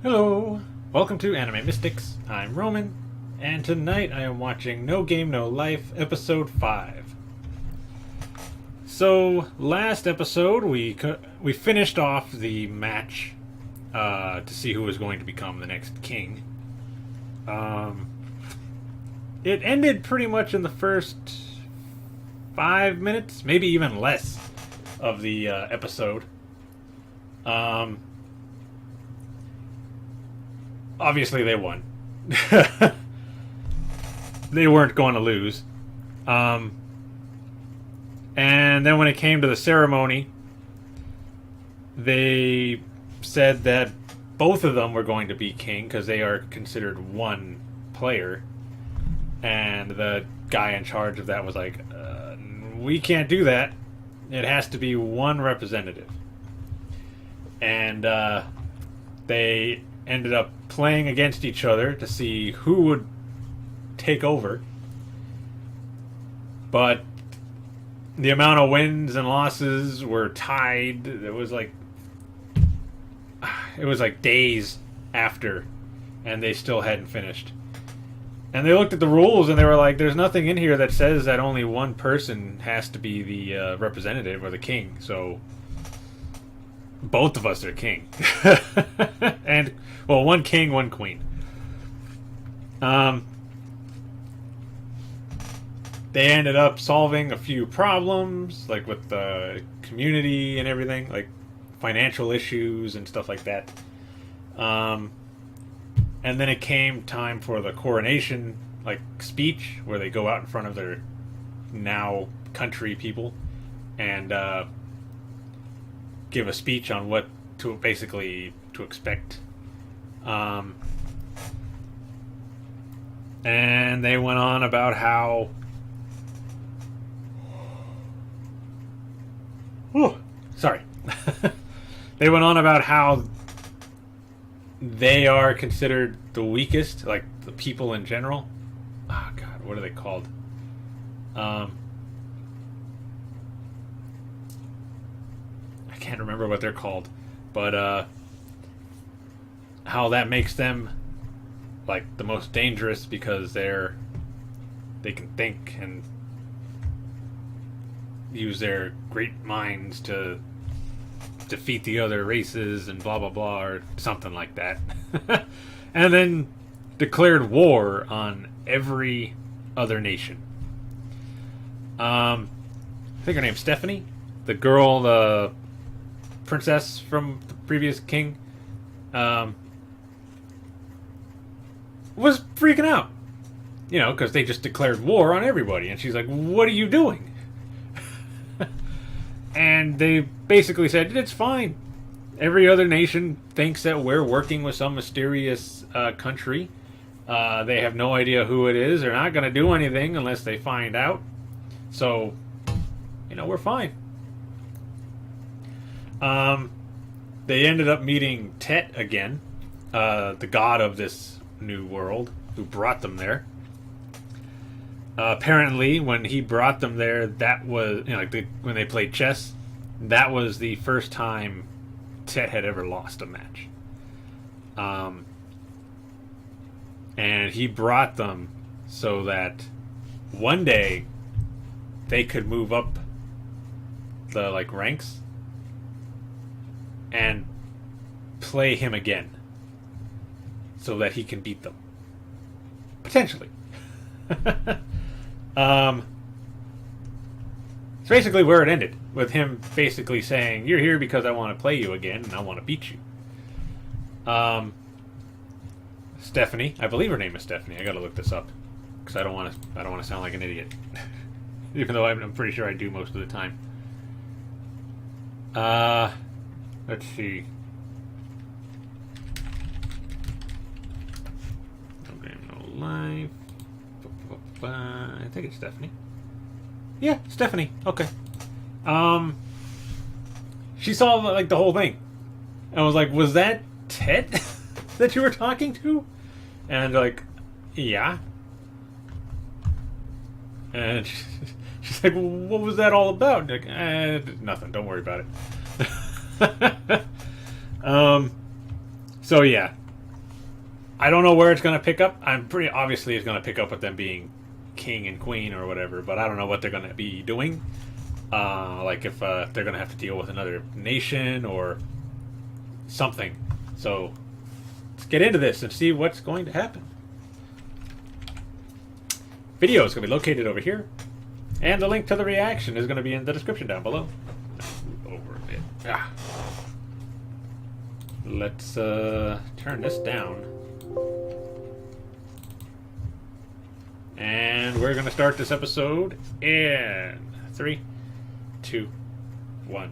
Hello, welcome to Anime Mystics. I'm Roman, and tonight I am watching No Game No Life, episode 5. So, last episode we finished off the match to see who was going to become the next king. It ended pretty much in the first 5 minutes, maybe even less, of the episode. Obviously they won. They weren't going to lose. And then when it came to the ceremony, they said that both of them were going to be king because they are considered one player. And the guy in charge of that was like, we can't do that. It has to be one representative. And they ended up playing against each other to see who would take over. But the amount of wins and losses were tied. It was like days after, and they still hadn't finished. And they looked at the rules and they were like, there's nothing in here that says that only one person has to be the representative or the king. So both of us are king. And, well, one king, one queen. They ended up solving a few problems, like with the community and everything, like financial issues and stuff like that. And then it came time for the coronation, like, speech, where they go out in front of their now country people and give a speech on what to basically to expect. And they went on about how sorry. They went on about how they are considered the weakest, like the people in general. Oh God, what are they called? I can't remember what they're called, but how that makes them like the most dangerous because they can think and use their great minds to defeat the other races and blah blah blah or something like that. And then declared war on every other nation. I think her name's Stephanie, the girl, the princess from the previous king, was freaking out, because they just declared war on everybody, and she's like, what are you doing? And they basically said, it's fine. Every other nation thinks that we're working with some mysterious country. They have no idea who it is. They're not going to do anything unless they find out. So, we're fine. They ended up meeting Tet again, the god of this new world, who brought them there. Apparently, when he brought them there, that was, when they played chess, that was the first time Tet had ever lost a match. And he brought them so that one day they could move up the ranks and play him again so that he can beat them. Potentially. It's basically where it ended, with him basically saying, you're here because I want to play you again and I want to beat you. Stephanie, I believe her name is Stephanie. I gotta look this up because I don't want to sound like an idiot, even though I'm pretty sure I do most of the time. Let's see. No Game No Life. I think it's Stephanie. Yeah, Stephanie. Okay. She saw the whole thing. And was like, was that Ted that you were talking to? And they're like, yeah. And she's like, well, what was that all about? Like, nothing. Don't worry about it. So yeah, I don't know where it's going to pick up. I'm pretty obviously it's going to pick up with them being king and queen or whatever, but I don't know what they're going to be doing. Like if they're going to have to deal with another nation or something. So let's get into this and see what's going to happen. Video is going to be located over here, and the link to the reaction is going to be in the description down below. Over a bit. Let's turn this down. And we're going to start this episode in 3, 2, 1.